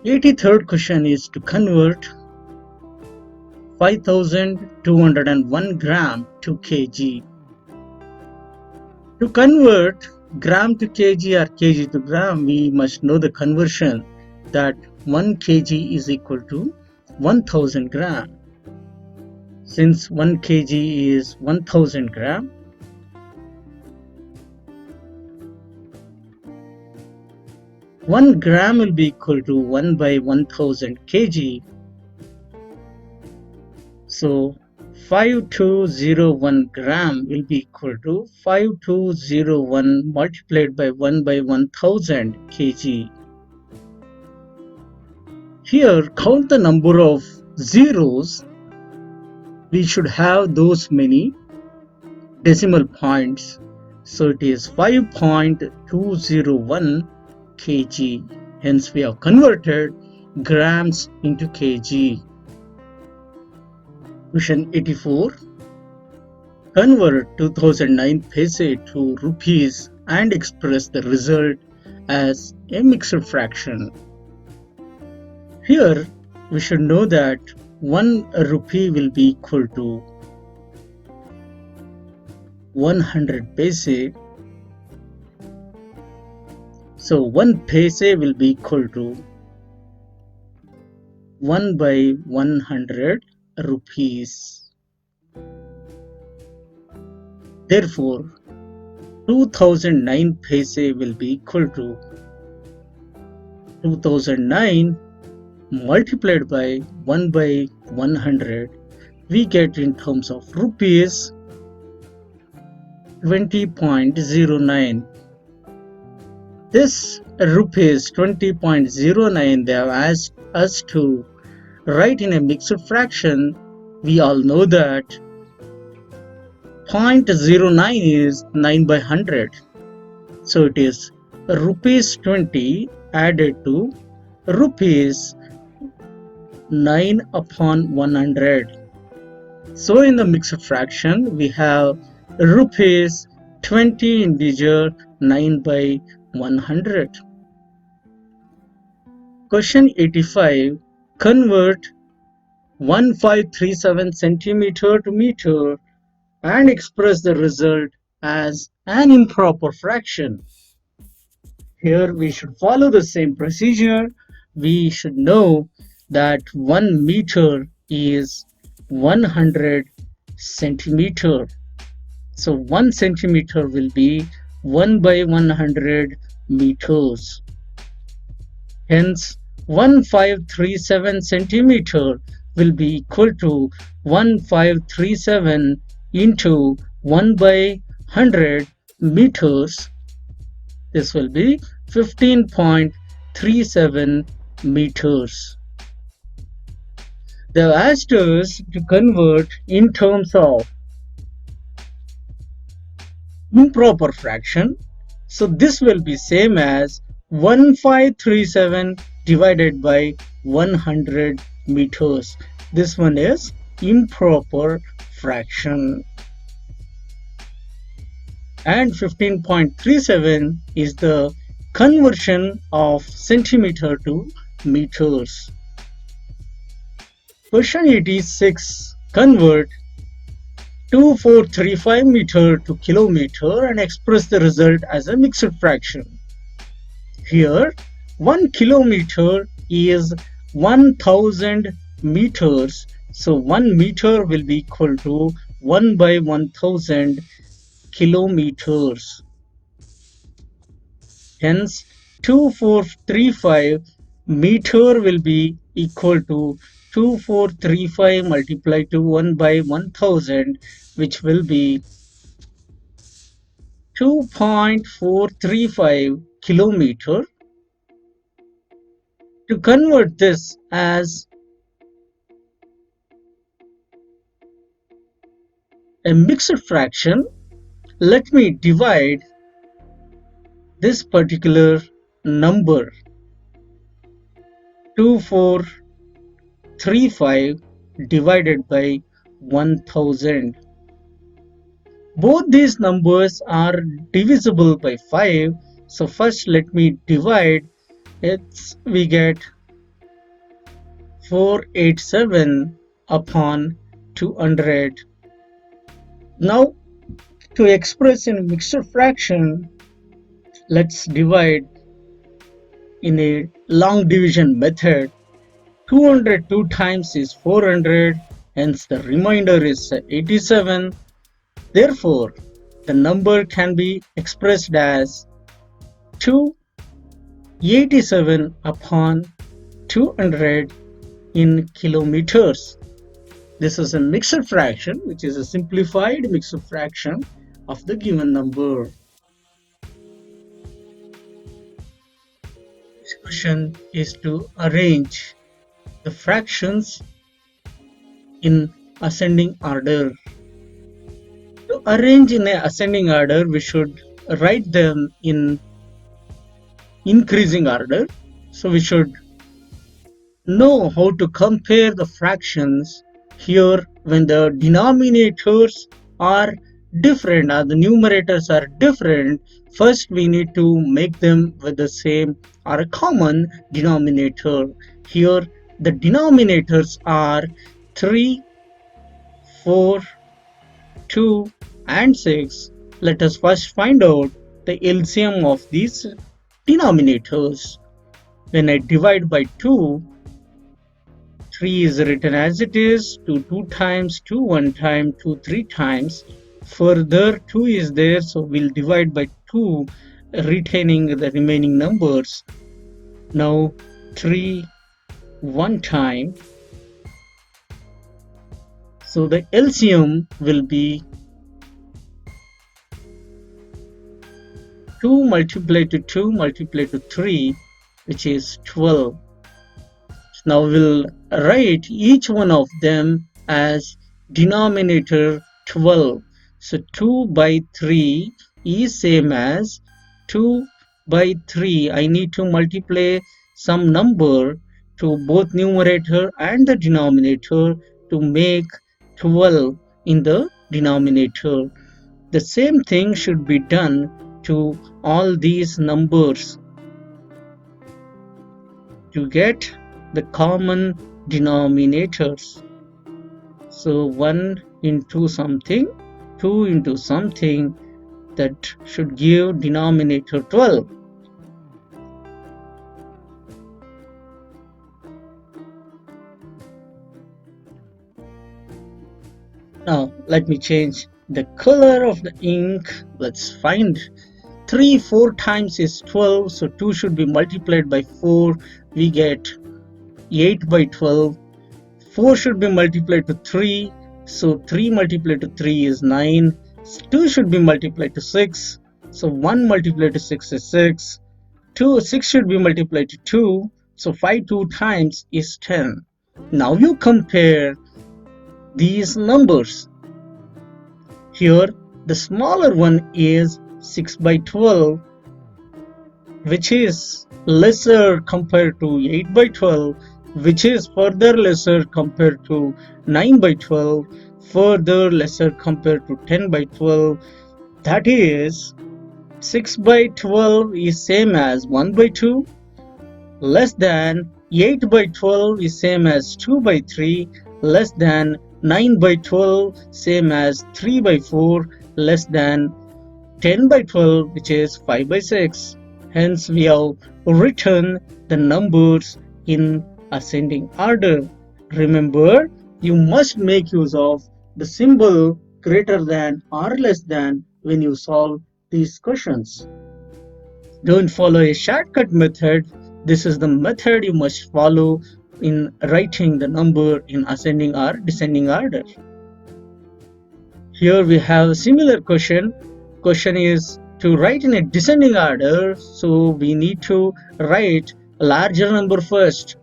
83rd question is to convert 5201 gram to kg. To convert gram to kg or kg to gram, we must know the conversion that 1 kg is equal to 1000 gram. Since 1 kg is 1000 gram, one gram will be equal to 1 by 1000 kg. So 5201 gram will be equal to 5201 multiplied by 1 by 1000 kg. Here, count the number of zeros. We should have those many decimal points. So it is 5.201 kg. Hence we have converted grams into kg. Question 84. Convert 2009 paise to rupees and express the result as a mixed fraction. Here we should know that 1 rupee will be equal to 100 paise. So 1 paise will be equal to 1 by 100 rupees. Therefore, 2009 paise will be equal to 2009 multiplied by 1 by 100. We get in terms of rupees 20.09. This rupees 20.09 they have asked us to write in a mixed fraction. We all know that 0.09 is 9 by 100. So it is rupees 20 added to rupees 9 upon 100. So in the mixed fraction we have rupees 20 integer 9 by 100. Question 85. Convert 1537 centimeter to meter and express the result as an improper fraction. Here we should follow the same procedure. We should know that 1 meter is 100 centimeter. So 1 centimeter will be 1 by 100 meters. Hence 1537 centimeter will be equal to 1537 into 1 by 100 meters. This will be 15.37 meters. They have asked us to convert in terms of improper fraction. So this will be same as 1537 divided by 100 meters. This one is improper fraction. And 15.37 is the conversion of centimeter to meters. Question 86. Convert 2435 meter to kilometer and express the result as a mixed fraction. Here 1 kilometer is 1000 meters. So 1 meter will be equal to 1 by 1000 kilometers. Hence 2435 meter will be equal to 2435 multiplied to 1 by 1000, which will be 2.435 kilometer. To convert this as a mixed fraction, let me divide this particular number 2435 divided by 1000. Both these numbers are divisible by 5. So first let me divide it. We get 487 upon 200. Now, to express in mixed fraction, let's divide in a long division method. 202 times is 400, hence the remainder is 87. Therefore, the number can be expressed as 287 upon 200 in kilometers. This is a mixed fraction, which is a simplified mixed fraction of the given number. This question is to arrange the fractions in ascending order. To arrange in an ascending order, we should write them in increasing order. So we should know how to compare the fractions here when the denominators are different or the numerators are different. First we need to make them with the same or a common denominator. Here the denominators are 3, 4, 2 and 6. Let us first find out the LCM of these denominators. When I divide by 2, 3 is written as it is, 2 2 times, 2 1 time, 2 3 times. Further 2 is there, so we'll divide by 2, retaining the remaining numbers. Now 3 1 time. So the LCM will be 2 multiplied to 2 multiplied to 3, which is 12. Now we'll write each one of them as denominator 12. So 2 by 3 is same as 2 by 3. I need to multiply some number to both numerator and the denominator to make 12 in the denominator. The same thing should be done to all these numbers to get the common denominators. So 1 into something, 2 into something, that should give denominator 12. Now let me change the color of the ink. Let's find 3 4 times is 12, so 2 should be multiplied by 4. We get 8 by 12. 4 should be multiplied to 3, so 3 multiplied to 3 is 9. 2 should be multiplied to 6, so 1 multiplied to 6 is 6. 6 should be multiplied to 2, so 5 2 times is 10. Now you compare these numbers. Here the smaller one is 6 by 12, which is lesser compared to 8 by 12, which is further lesser compared to 9 by 12, further lesser compared to 10 by 12. That is, 6 by 12 is same as 1 by 2, less than 8 by 12 is same as 2 by 3, less than 9 by 12 same as 3 by 4, less than 10 by 12, which is 5 by 6. Hence we have written the numbers in ascending order. Remember, you must make use of the symbol greater than or less than when you solve these questions. Don't follow a shortcut method. This is the method you must follow in writing the number in ascending or descending order. Here we have a similar question. Question is to write in a descending order, so we need to write a larger number first.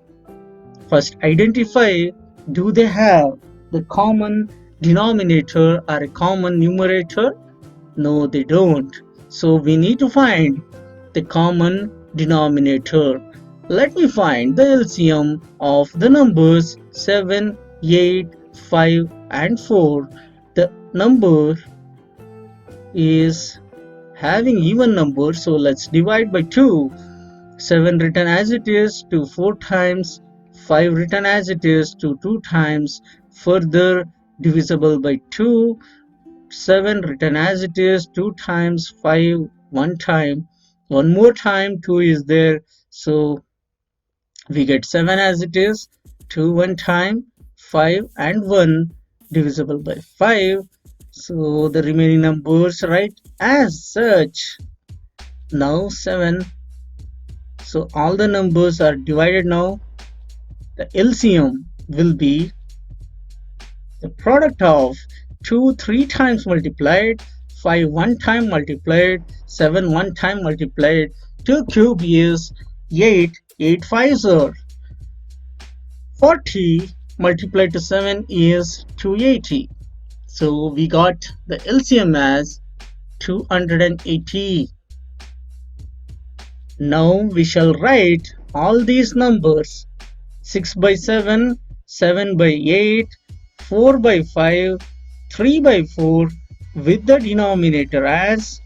First identify, do they have the common denominator or a common numerator? No, they don't. So we need to find the common denominator. Let me find the LCM of the numbers 7, 8, 5 and 4. The number is having even numbers, so let's divide by 2. 7 written as it is, 2 4 times, 5 written as it is to 2 times, further divisible by 2, 7 written as it is 2 times, 5 one time, one more time 2 is there, so we get 7 as it is, 2 one time, 5 and 1 divisible by 5, so the remaining numbers write as such. Now 7, so all the numbers are divided now. The LCM will be the product of 2 3 times multiplied, 5 one time multiplied, 7 one time multiplied. 2 cube is 8, 8 5s are 40 multiplied to 7 is 280. So we got the LCM as 280. Now we shall write all these numbers: 6 by 7, 7 by 8, 4 by 5, 3 by 4 with the denominator as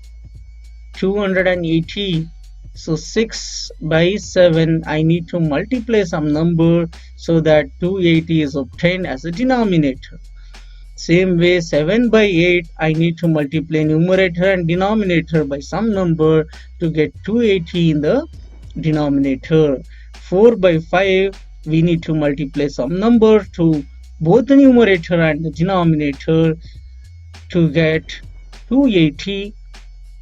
280. So 6 by 7, I need to multiply some number so that 280 is obtained as a denominator. Same way 7 by 8, I need to multiply numerator and denominator by some number to get 280 in the denominator. 4 by 5, we need to multiply some number to both the numerator and the denominator to get 280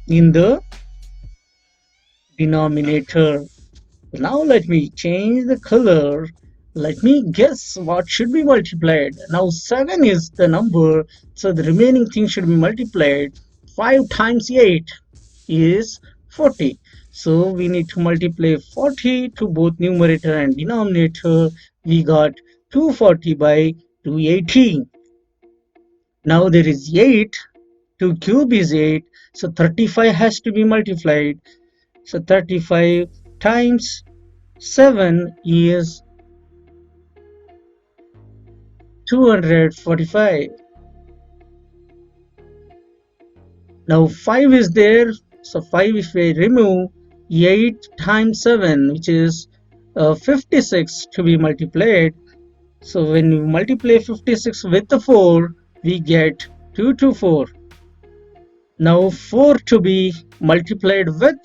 in the denominator. Now let me change the color. Let me guess what should be multiplied. Now 7 is the number, so the remaining thing should be multiplied. 5 times 8 is 40. So we need to multiply 40 to both numerator and denominator. We got 240 by 280. Now there is 8. 2 cube is 8. So 35 has to be multiplied. So 35 times 7 is 245. Now 5 is there, so 5 if we remove, 8 times 7, which is 56 to be multiplied. So when we multiply 56 with the 4, we get 224. Now 4 to be multiplied with,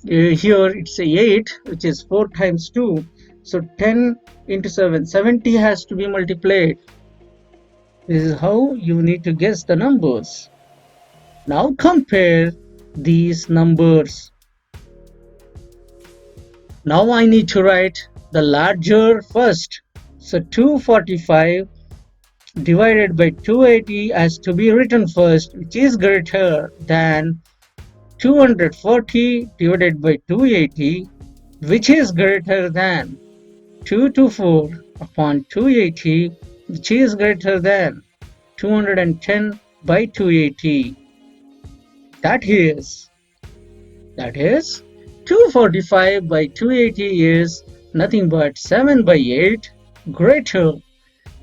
here it's a 8, which is 4 times 2. So 10 into 7, 70 has to be multiplied. This is how you need to guess the numbers. Now compare these numbers. Now I need to write the larger first. So 245 divided by 280 has to be written first, which is greater than 240 divided by 280, which is greater than 224 upon 280, which is greater than 210 by 280. That is 245 by 280 is nothing but 7 by 8 greater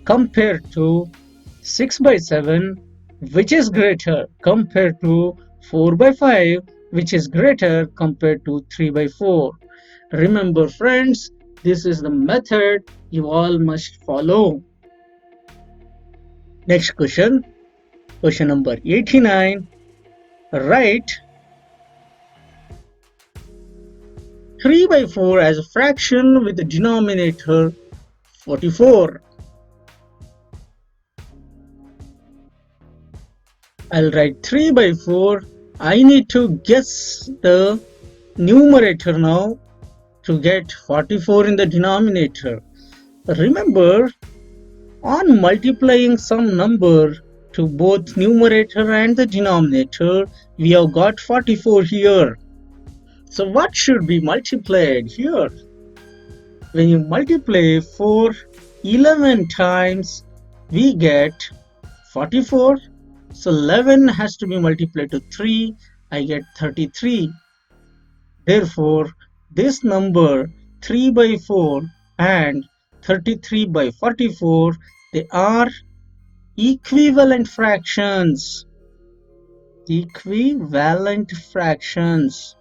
compared to 6 by 7, which is greater compared to 4 by 5, which is greater compared to 3 by 4. Remember friends, this is the method you all must follow. Next question, question number 89. Write 3 by 4 as a fraction with the denominator 44. I'll write 3 by 4. I need to guess the numerator now to get 44 in the denominator. Remember, on multiplying some number to both numerator and the denominator, we have got 44 here. So what should be multiplied here? When you multiply 4 11 times, we get 44. So 11 has to be multiplied to 3, I get 33. Therefore, this number 3 by 4 and 33 by 44, they are equivalent fractions. Equivalent fractions.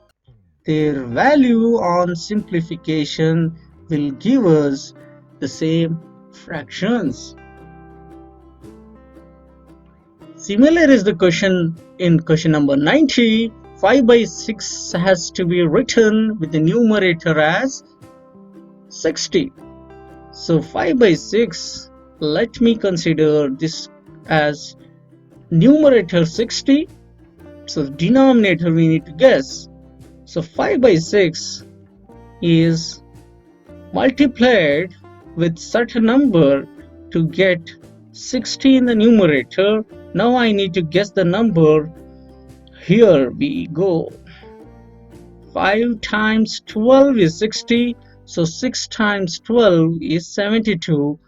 Their value on simplification will give us the same fractions. Similar is the question in question number 90. 5 by 6 has to be written with the numerator as 60. So 5 by 6, let me consider this as numerator 60. So denominator we need to guess. So 5 by 6 is multiplied with certain number to get 60 in the numerator. Now I need to guess the number. Here we go. 5 times 12 is 60. So 6 times 12 is 72.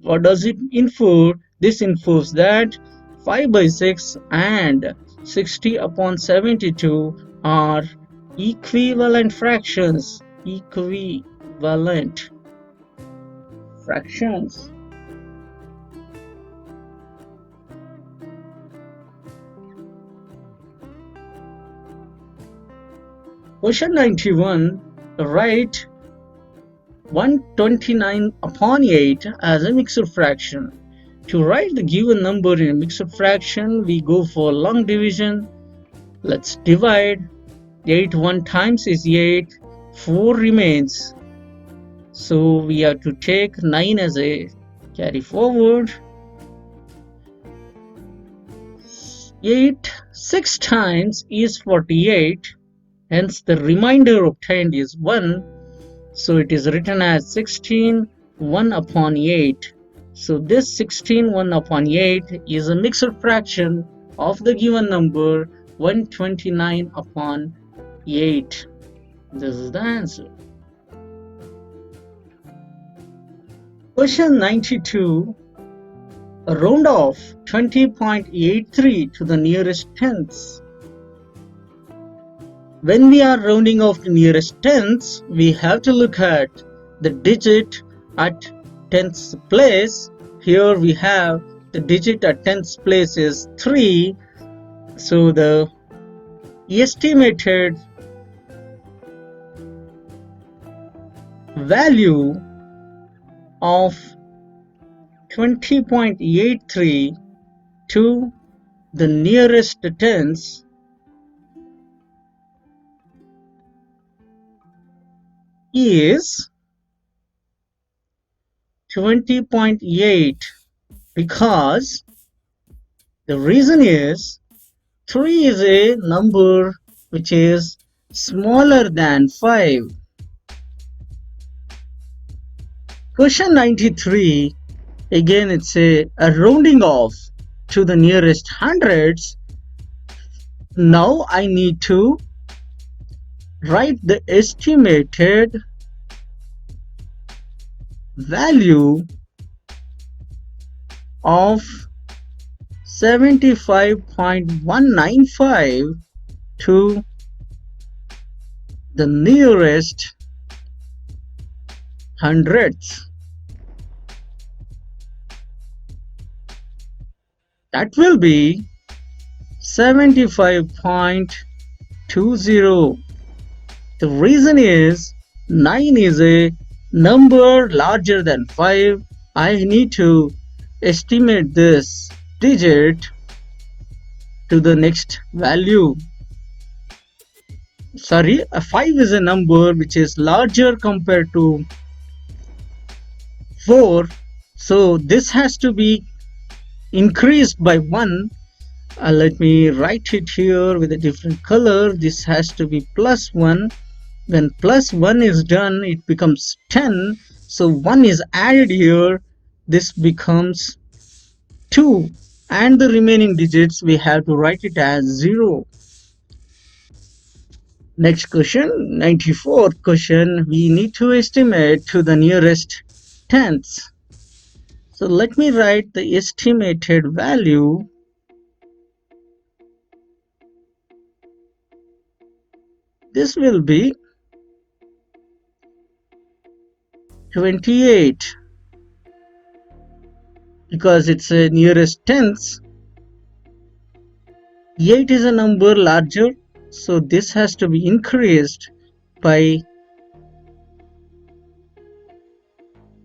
What does it infer? This infers that 5 by 6 and 60 upon 72 are equivalent fractions. Equivalent fractions. Question 91. Write 129 upon 8 as a mixed fraction. To write the given number in a mixed fraction, we go for long division. Let's divide. 8 1 times is 8. 4 remains. So we have to take 9 as a carry forward. 8 6 times is 48. Hence the remainder obtained is 1. So it is written as 16 1 upon 8. So this 16 1 upon 8 is a mixed fraction of the given number 129 upon 8. This is the answer. Question 92. Round off 20.83 to the nearest tenths. When we are rounding off the nearest tenths, we have to look at the digit at tenths place. Here we have the digit at tenths place is 3. So the estimated value of 20.83 to the nearest tenths is 20.8, because the reason is 3 is a number which is smaller than 5. Question 93, again it's a rounding off to the nearest hundreds. Now I need to write the estimated value of 75.195 to the nearest hundredths. That will be 75.20. The reason is 9 is a number larger than 5. I need to estimate this digit to the next value. Sorry, a 5 is a number which is larger compared to 4. So this has to be increased by 1. Let me write it here with a different color. This has to be plus 1. When plus 1 is done, it becomes 10. So 1 is added here. This becomes 2. And the remaining digits, we have to write it as 0. Next question, 94th question. We need to estimate to the nearest tenths. So let me write the estimated value. This will be 28, because it's a nearest tenths. 8 is a number larger, so this has to be increased by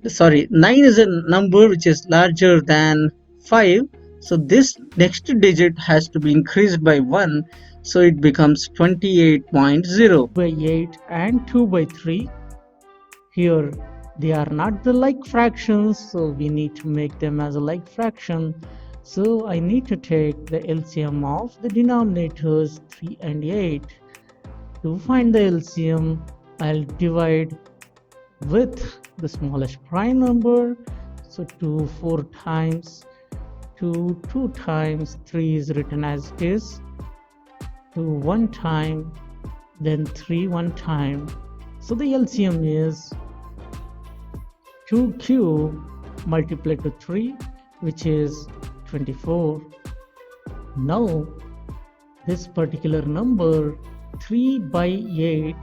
sorry, 9 is a number which is larger than 5, so this next digit has to be increased by 1, so it becomes 28.0. By 8 and 2 by 3, here they are not the like fractions, so we need to make them as a like fraction. So I need to take the LCM of the denominators 3 and 8. To find the LCM, I'll divide with the smallest prime number. So 2 4 times, 2 2 times, 3 is written as it is, 2 1 time, then 3 1 time. So the LCM is 2 cube multiplied to 3, which is 24. Now this particular number 3 by 8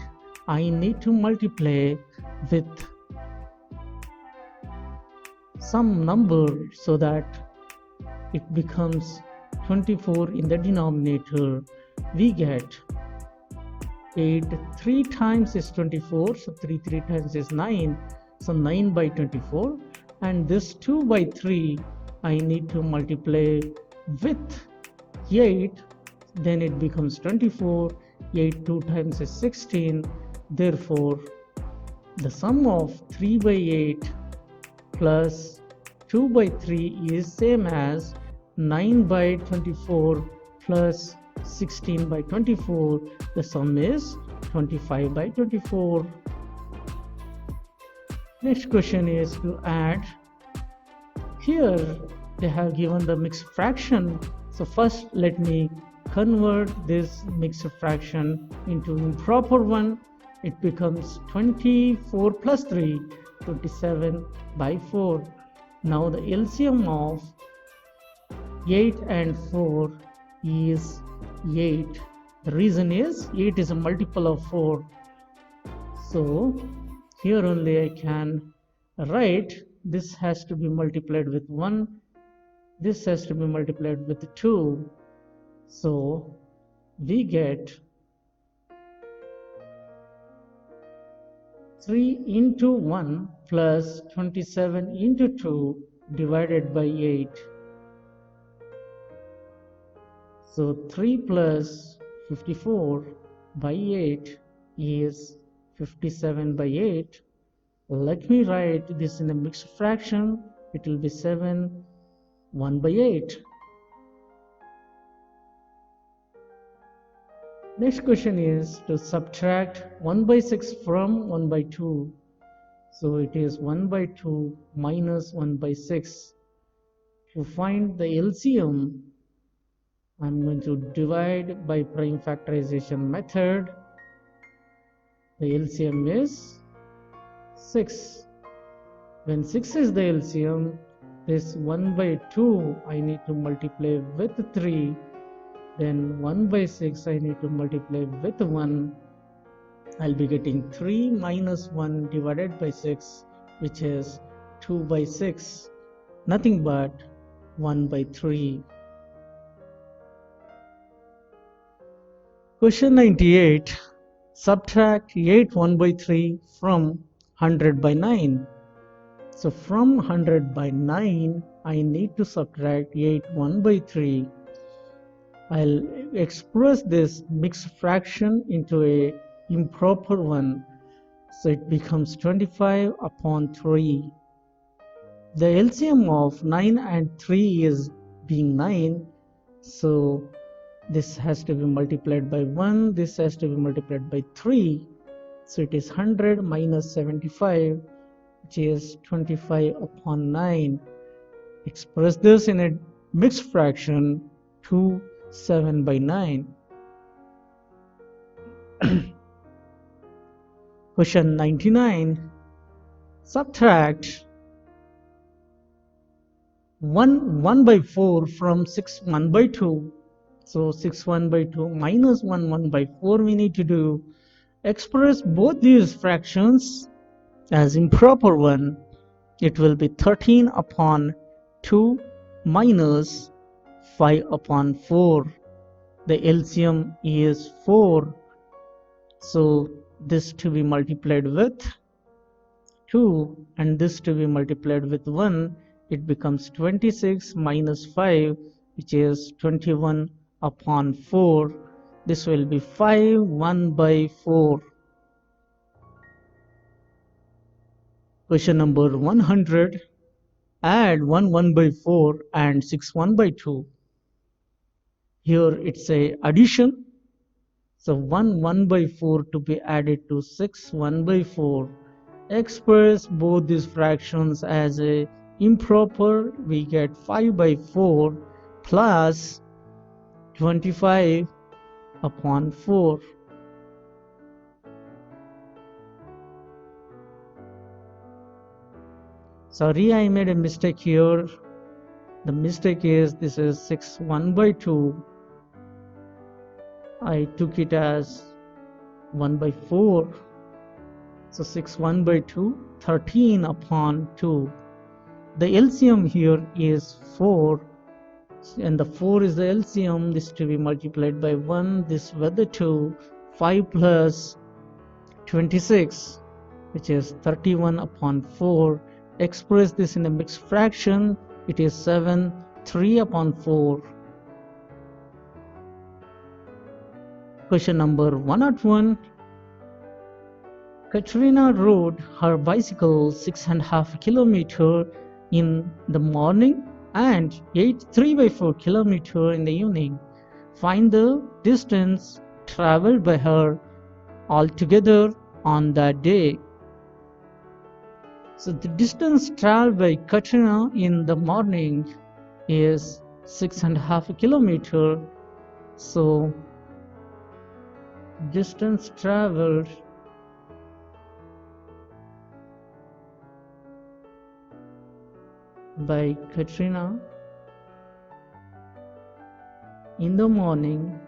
I need to multiply with some number so that it becomes 24 in the denominator. We get 8 3 times is 24, so 3 3 times is 9, so 9 by 24, and this 2 by 3 I need to multiply with 8, then it becomes 24. 8 2 times is 16, therefore the sum of 3 by 8 plus 2 by 3 is same as 9 by 24 plus 16 by 24. The sum is 25 by 24. Next question is to add. Here they have given the mixed fraction. So first let me convert this mixed fraction into improper one. It becomes 24 plus 3, 27 by 4. Now the LCM of 8 and 4 is 8. The reason is 8 is a multiple of 4. So here only I can write this has to be multiplied with 1. This has to be multiplied with 2. So we get 3 into 1 plus 27 into 2 divided by 8. So 3 plus 54 by 8 is 57 by 8. Let me write this in a mixed fraction. It will be 7 1 by 8. Next question is to subtract 1 by 6 from 1 by 2. So it is 1 by 2 minus 1 by 6. To find the LCM, I'm going to divide by prime factorization method. The LCM is 6. When 6 is the LCM, this 1 by 2 I need to multiply with 3. Then 1 by 6 I need to multiply with 1. I'll be getting 3 minus 1 divided by 6, which is 2 by 6. Nothing but 1 by 3. Question 98. Subtract 8 1 by 3 from 100 by 9. So from 100 by 9, I need to subtract 8 1 by 3. I'll express this mixed fraction into a improper one. So it becomes 25 upon 3. The LCM of 9 and 3 is being 9. So this has to be multiplied by 1. This has to be multiplied by 3. So it is 100 minus 75, which is 25 upon 9. Express this in a mixed fraction, 2 7 by 9. Question 99. Subtract 1 by 4 from 6 1 by 2. So 6 1 by 2 minus 1 1 by 4 we need to do. Express both these fractions as improper one. It will be 13 upon 2 minus 5 upon 4. The LCM is 4. So this to be multiplied with 2 and this to be multiplied with 1, it becomes 26 minus 5, which is 21 upon 4. This will be 5 1 by 4. Question number 100. Add 1 1 by 4 and 6 1 by 2. Here it's a addition. So 1 1 by 4 to be added to 6 1 by 4. Express both these fractions as a improper. We get 5 by 4 plus 25 upon 4. Sorry, I made a mistake here. The mistake is this is 6 1 by 2. I took it as 1 by 4. So 6 1 by 2, 13 upon 2. The LCM here is 4. And the 4 is the LCM. This to be multiplied by 1. This with the 2. 5 plus 26, which is 31 upon 4. Express this in a mixed fraction. It is 7 3 upon 4. Question number 101. Katrina rode her bicycle 6.5 kilometers in the morning and 3 by 4 kilometers in the evening. Find the distance traveled by her altogether on that day. So the distance traveled by Katrina in the morning is 6.5 kilometers. So distance traveled by Katrina in the morning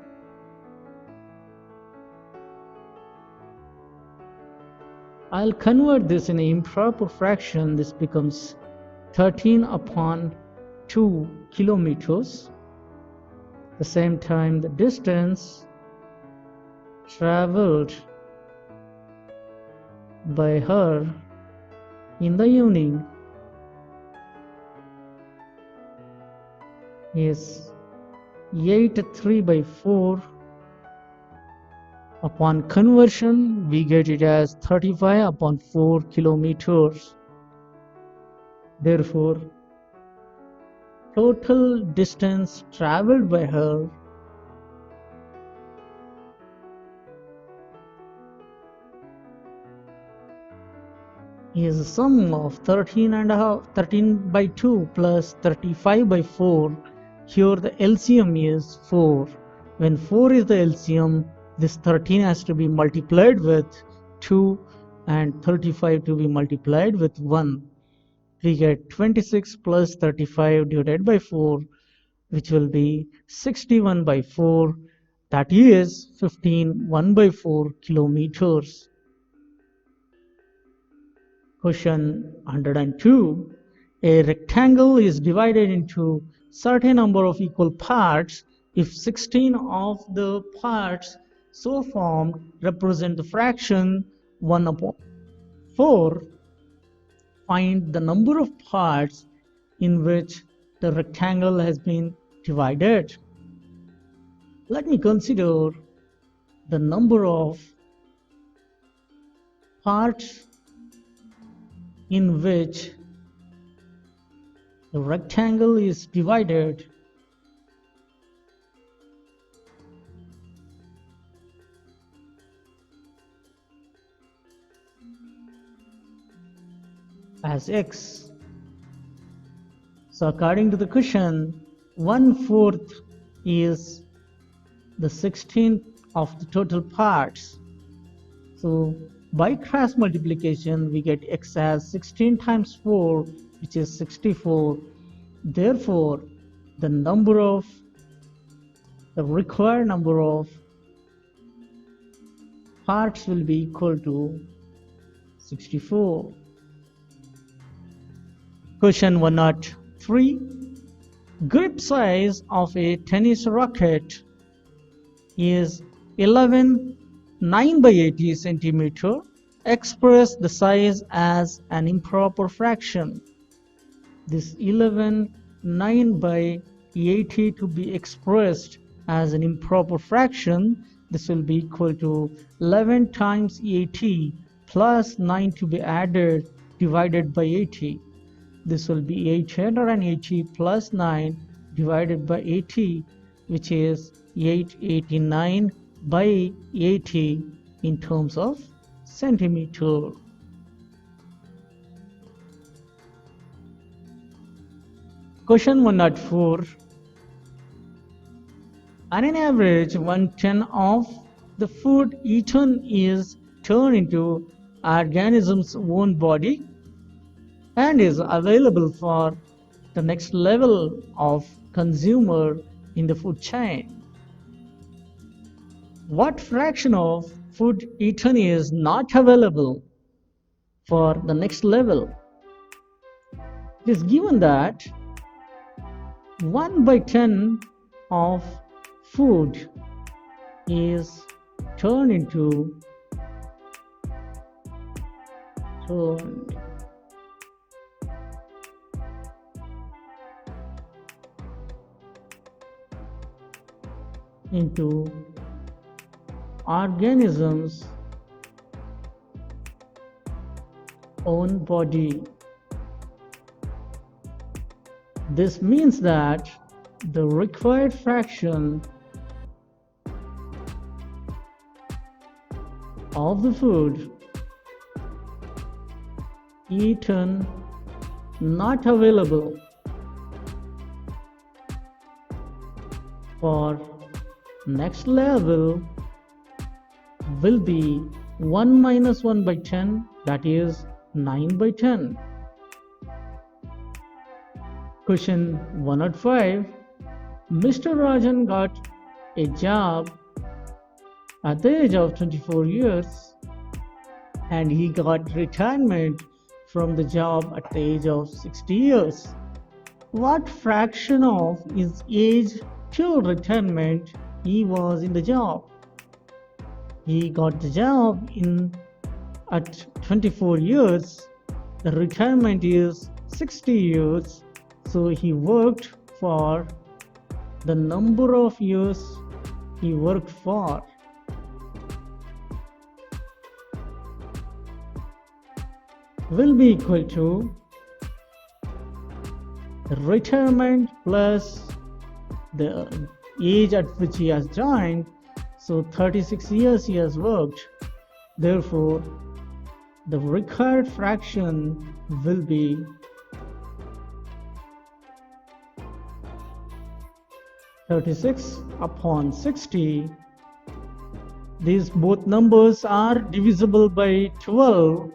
I'll convert this in an improper fraction. This becomes 13 upon 2 kilometers. At the same time, the distance traveled by her in the evening is 3 by 4. Upon conversion, we get it as 35 upon 4 kilometers. Therefore, total distance traveled by her is a sum of 13 by 2 plus 35 by 4. Here the LCM is 4. When 4 is the LCM, this 13 has to be multiplied with 2 and 35 to be multiplied with 1. We get 26 plus 35 divided by 4, which will be 61 by 4. That is 15 1 by 4 kilometers. Question 102. A rectangle is divided into certain number of equal parts if 16 of the parts so formed represent the fraction 1 upon 4. Find the number of parts in which the rectangle has been divided. Let me consider the number of parts in which the rectangle is divided as x. So according to the question, 1/4 is the 16th of the total parts. So by cross multiplication, we get x as 16 times 4, which is 64. Therefore, the required number of parts will be equal to 64. Question 103. Grip size of a tennis racket is 11 9 by 80 centimeter express the size as an improper fraction. This 11/9 by 80 to be expressed as an improper fraction, this will be equal to 11 times 80 plus 9 to be added divided by 80. This will be 880 plus 9 divided by 80, which is 889 by 80 in terms of centimeter. Question 104. On an average, 1/10 of the food eaten is turned into organism's own body and is available for the next level of consumer in the food chain. What fraction of food eaten is not available for the next level? It is given that 1/10 of food is turned into organism's own body. This means that the required fraction of the food eaten not available for next level will be 1 minus 1/10, that is 9/10. Question 105. Mr. Rajan got a job at the age of 24 years and he got retirement from the job at the age of 60 years. What fraction of his age till retirement he was in the job? He got the job at 24 years. The retirement is 60 years. So he worked for the number of years he worked for. Will be equal to the retirement plus the age at which he has joined. So 36 years he has worked. Therefore, the required fraction will be 36 upon 60. These both numbers are divisible by 12.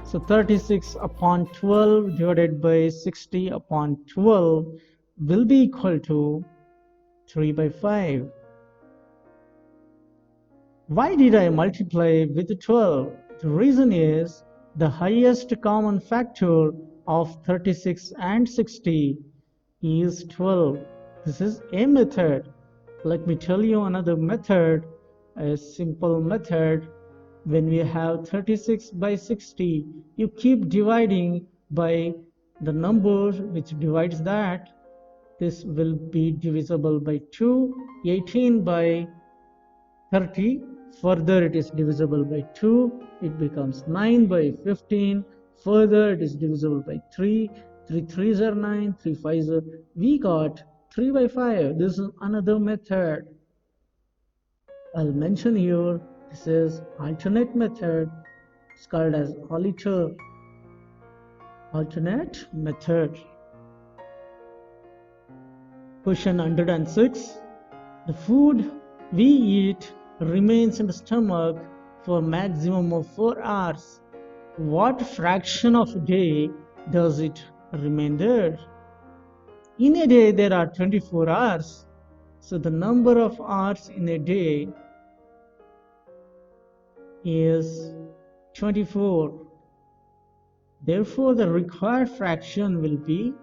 So 36 upon 12 divided by 60 upon 12 will be equal to 3/5. Why did I multiply with 12? The reason is the highest common factor of 36 and 60 is 12. This is a method. Let me tell you another method, a simple method. When we have 36 by 60, you keep dividing by the number which divides that. This will be divisible by 2. 18 by 30. Further it is divisible by 2. It becomes 9 by 15. Further it is divisible by 3. 3 3s are 9. 3 5s are. We got 3/5. This is another method. I'll mention here. This is alternate method. It's called as alternate method. Question 106. The food we eat remains in the stomach for maximum of 4 hours. What fraction of a day does it remain there? In a day there are 24 hours. So the number of hours in a day is 24. Therefore, the required fraction will be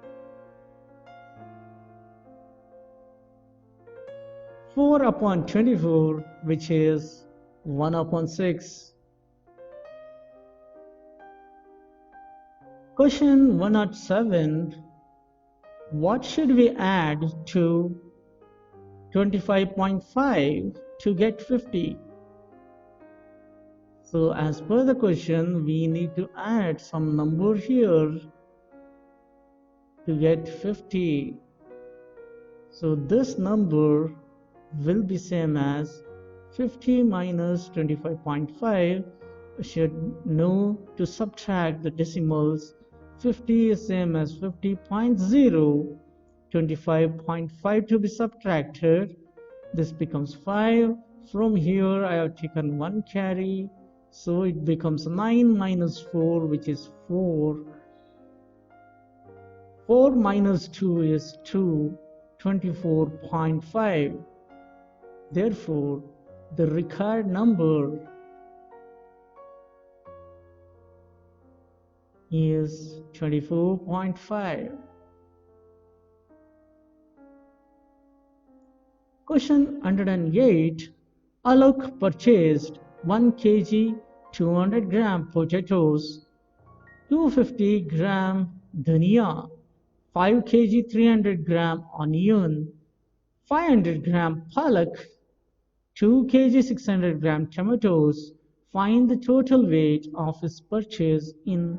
4 upon 24, which is 1/6. Question 107. What should we add to 25.5 to get 50? So as per the question, we need to add some number here to get 50. So this number will be same as 50 minus 25.5. Should know to subtract the decimals. 50 is same as 50.0. 25.5 to be subtracted. This becomes 5. From here I have taken 1 carry. So it becomes 9 minus 4, which is 4. 4 minus 2 is 2. 24.5. Therefore, the required number is 24.5. Question 108. Alok purchased 1 kg 200 gram potatoes, 250 gram dhania, 5 kg 300 gram onion, 500 gram palak, 2 kg 600 gram tomatoes. Find the total weight of his purchase in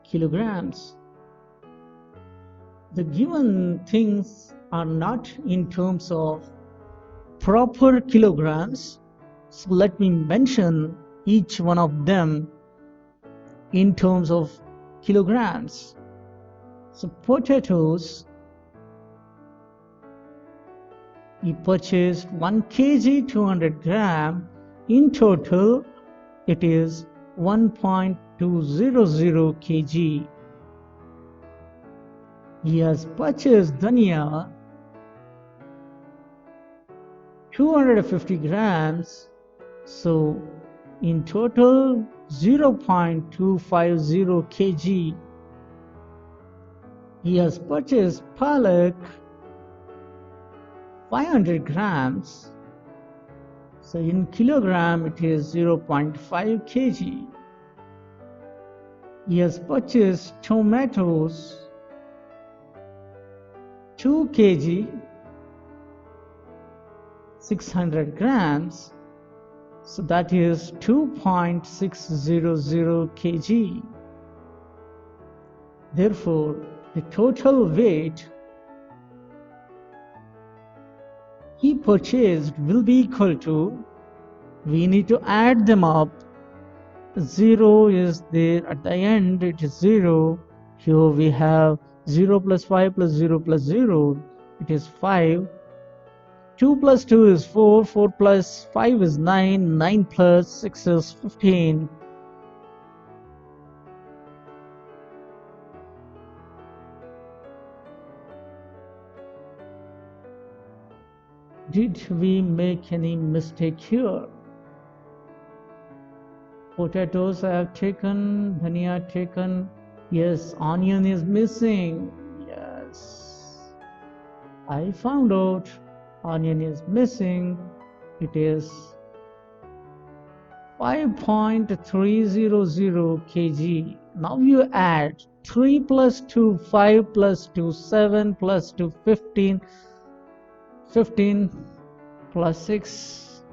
kilograms. The given things are not in terms of proper kilograms, so let me mention each one of them in terms of kilograms. So potatoes, he purchased 1 kg 200 gram. In total it is 1.200 kg. He has purchased dhania 250 grams, so in total 0.250 kg. He has purchased palak 500 grams, so in kilogram it is 0.5 kg. He has purchased tomatoes 2 kg 600 grams, so that is 2.600 kg. Therefore, the total weight he purchased will be equal to, we need to add them up. 0 is there at the end, it is 0. Here we have 0 plus 5 plus 0 plus 0, it is 5. 2 plus 2 is 4, 4 plus 5 is 9, 9 plus 6 is 15. Did we make any mistake here? Potatoes I have taken, dhania taken, yes, onion is missing, yes. I found out onion is missing, it is 5.300 kg. Now you add 3 plus 2, 5 plus 2, 7 plus 2, 15, 15 plus 6,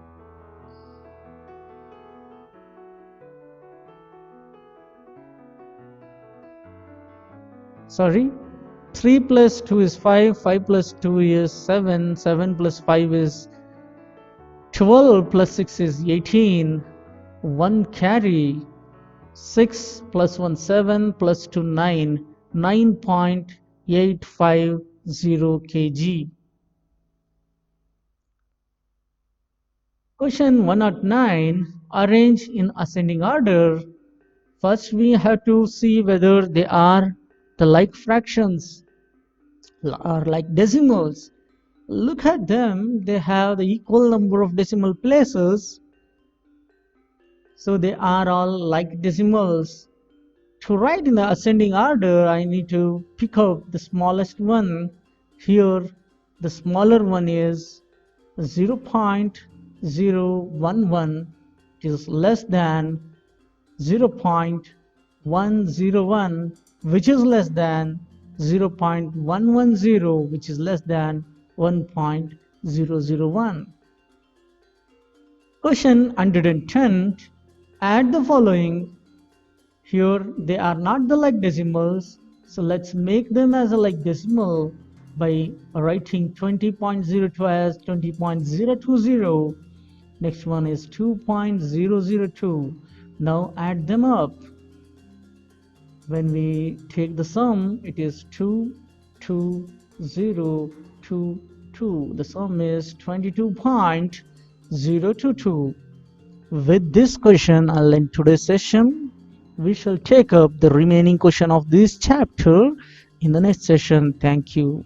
sorry, 3 plus 2 is 5, 5 plus 2 is 7, 7 plus 5 is 12, plus 6 is 18, 1 carry, 6 plus 1 7, plus 2 9, 9.850 kg. Question 109. Arrange in ascending order. First we have to see whether they are the like fractions or like decimals. Look at them, they have the equal number of decimal places, so they are all like decimals. To write in the ascending order, I need to pick up the smallest one. Here the smaller one is 0.011, it is less than 0.101, which is less than 0.110, which is less than 1.001. Question 110. Add the following. Here they are not the like decimals, so let's make them as a like decimal by writing 20.02 as 20.020. Next one is 2.002. Now add them up. When we take the sum, it is 22022. The sum is 22.022. With this question, I'll end today's session. We shall take up the remaining question of this chapter in the next session. Thank you.